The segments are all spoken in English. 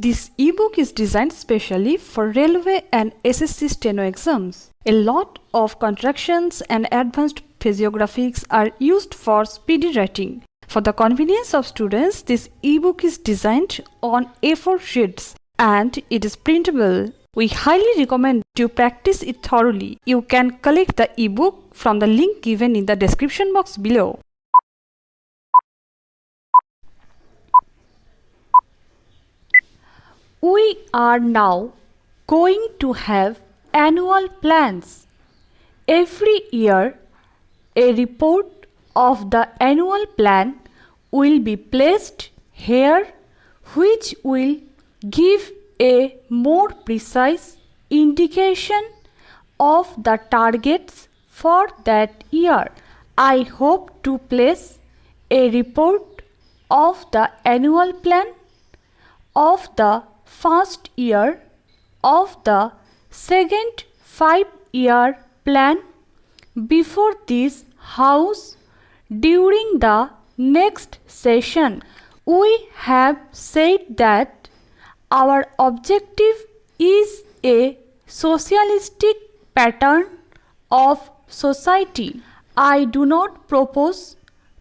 This ebook is designed specially for railway and SSC steno exams. A lot of contractions and advanced physiographics are used for speedy writing. For the convenience of students, this ebook is designed on A4 sheets and it is printable. We highly recommend you practice it thoroughly. You can collect the ebook from the link given in the description box below. We are now going to have annual plans. Every year, a report of the annual plan will be placed here, which will give a more precise indication of the targets for that year. I hope to place a report of the annual plan of the first year of the second 5-year plan before this house during the next session. We have said that our objective is a socialistic pattern of society. I do not propose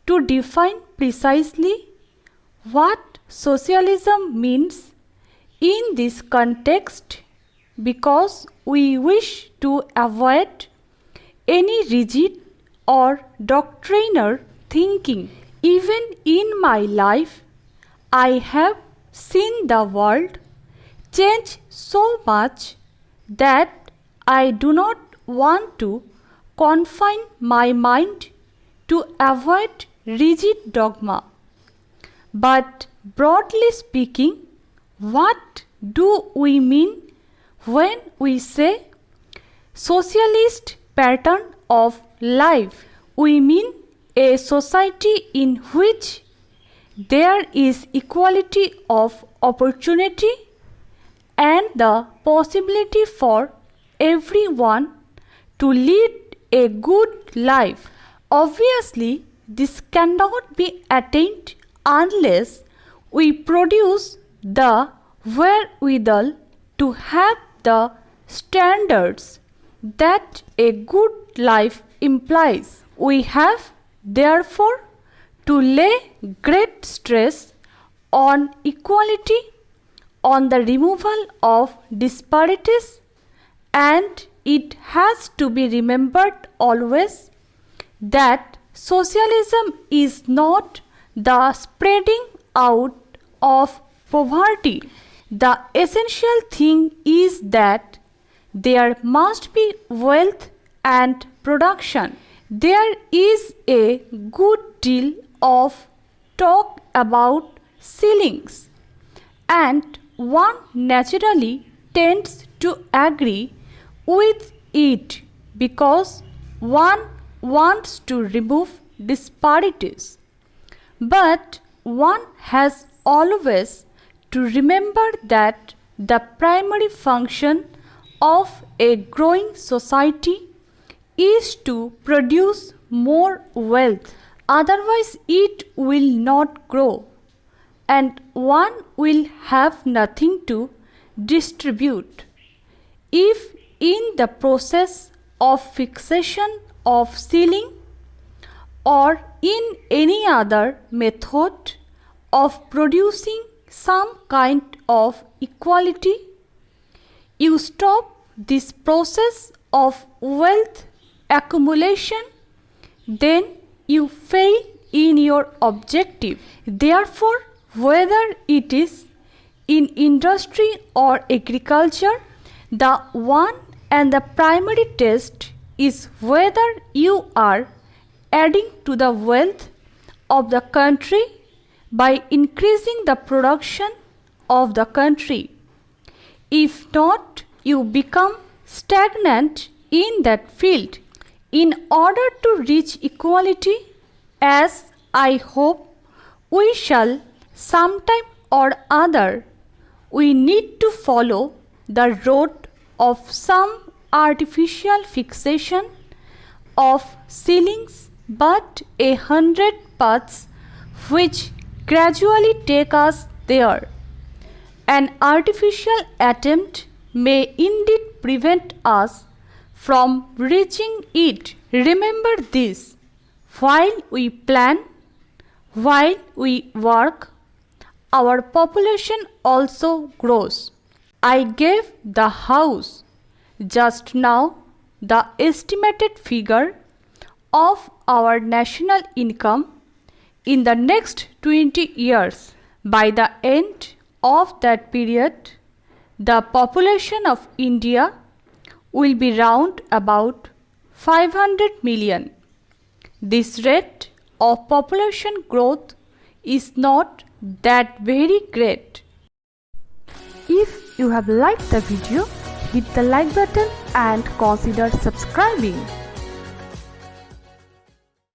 to define precisely what socialism means in this context because we wish to avoid any rigid or doctrinaire thinking. Even in my life, I have seen the world change so much that I do not want to confine my mind to avoid rigid dogma. But broadly speaking, what do we mean when we say socialist pattern of life? We mean a society in which there is equality of opportunity and the possibility for everyone to lead a good life. Obviously, this cannot be attained unless we produce the wherewithal to have the standards that a good life implies. We have therefore to lay great stress on equality, on the removal of disparities, and it has to be remembered always that socialism is not the spreading out of poverty. The essential thing is that there must be wealth and production. There is a good deal of talk about ceilings, and one naturally tends to agree with it because one wants to remove disparities. But one has always to remember that the primary function of a growing society is to produce more wealth. Otherwise, it will not grow, and one will have nothing to distribute. If in the process of fixation of ceiling or in any other method of producing some kind of equality, you stop this process of wealth accumulation, then you fail in your objective. Therefore, whether it is in industry or agriculture, the one and the primary test is whether you are adding to the wealth of the country by increasing the production of the country. If not, you become stagnant in that field. In order to reach equality, as I hope we shall sometime or other, we need to follow the road of some artificial fixation of ceilings, but 100 paths which gradually take us there. An artificial attempt may indeed prevent us from reaching it. Remember this: while we plan, while we work, our population also grows. I gave the house just now the estimated figure of our national income in the next 20 years. By the end of that period, the population of India will be round about 500 million. This rate of population growth is not that very great. If you have liked the video, hit the like button and consider subscribing.